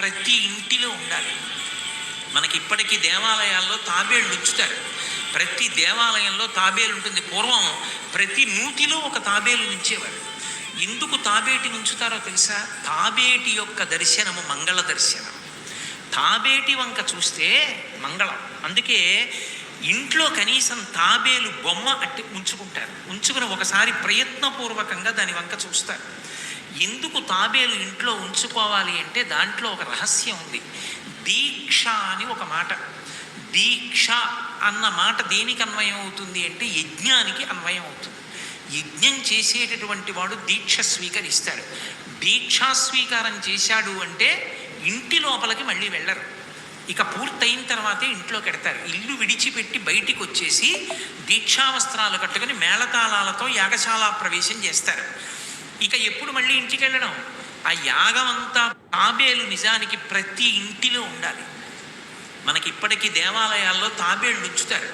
ప్రతి ఇంటిలో ఉండాలి. మనకి ఇప్పటికీ దేవాలయాల్లో తాబేళ్ళు ఉంచుతారు. ప్రతి దేవాలయంలో తాబేలు ఉంటుంది. పూర్వం ప్రతి నూతిలో ఒక తాబేలు ఉంచేవారు. ఎందుకు తాబేటి ఉంచుతారో తెలుసా? తాబేటి యొక్క దర్శనము మంగళ దర్శనం. తాబేటి వంక చూస్తే మంగళం. అందుకే ఇంట్లో కనీసం తాబేలు బొమ్మ అట్టి ఉంచుకుంటారు. ఉంచుకుని ఒకసారి ప్రయత్నపూర్వకంగా దాని వంక చూస్తారు. ఎందుకు తాబేలు ఇంట్లో ఉంచుకోవాలి అంటే దాంట్లో ఒక రహస్యం ఉంది. దీక్ష అని ఒక మాట. దీక్ష అన్న మాట దేనికి అన్వయం అవుతుంది అంటే యజ్ఞానికి అన్వయం అవుతుంది. యజ్ఞం చేసేటటువంటి వాడు దీక్ష స్వీకరిస్తాడు. దీక్షా స్వీకారం చేశాడు అంటే ఇంటి లోపలికి మళ్ళీ వెళ్ళరు. ఇక పూర్తయిన తర్వాతే ఇంట్లోకి ఎడతారు. ఇల్లు విడిచిపెట్టి బయటికి వచ్చేసి దీక్షావస్త్రాలు కట్టుకుని మేళతాళాలతో యాగశాల ప్రవేశం చేస్తారు. ఇక ఎప్పుడు మళ్ళీ ఇంటికి వెళ్ళడం? ఆ యాగం అంతా తాబేలు నిజానికి ప్రతి ఇంటిలో ఉండాలి. మనకి ఇప్పటికీ దేవాలయాల్లో తాబేళ్ళు ఉంచుతారు.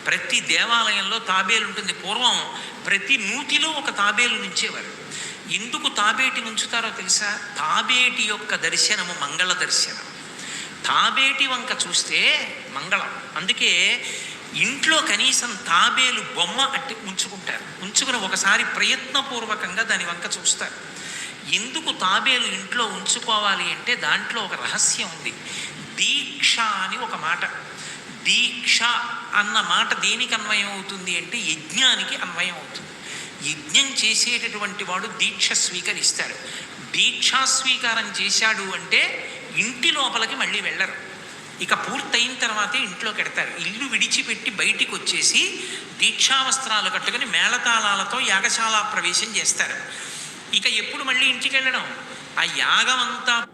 ప్రతి దేవాలయంలో తాబేలు ఉంటుంది. పూర్వం ప్రతి నూతిలో ఒక తాబేలు ఉంచేవారు. ఎందుకు తాబేటి ఉంచుతారో తెలుసా? తాబేటి యొక్క దర్శనము మంగళ దర్శనం. తాబేటి వంక చూస్తే మంగళం. అందుకే ఇంట్లో కనీసం తాబేలు బొమ్మ అట్టి ఉంచుకుంటారు. ఉంచుకుని ఒకసారి ప్రయత్నపూర్వకంగా దాని వంక చూస్తారు. ఎందుకు తాబేలు ఇంట్లో ఉంచుకోవాలి అంటే దాంట్లో ఒక రహస్యం ఉంది. దీక్ష అని ఒక మాట. దీక్ష అన్న మాట దేనికి అన్వయం అవుతుంది అంటే యజ్ఞానికి అన్వయం అవుతుంది. యజ్ఞం చేసేటటువంటి వాడు దీక్ష స్వీకరిస్తాడు. దీక్షా స్వీకారం చేశాడు అంటే ఇంటి లోపలికి మళ్ళీ వెళ్ళరు. ఇక పూర్తయిన తర్వాతే ఇంట్లోకి ఎడతారు. ఇల్లు విడిచిపెట్టి బయటికి వచ్చేసి దీక్షావస్త్రాలు కట్టుకుని మేళతాళాలతో యాగశాల ప్రవేశం చేస్తారు. ఇక ఎప్పుడు మళ్ళీ ఇంటికి వెళ్ళడం? ఆ యాగం అంతా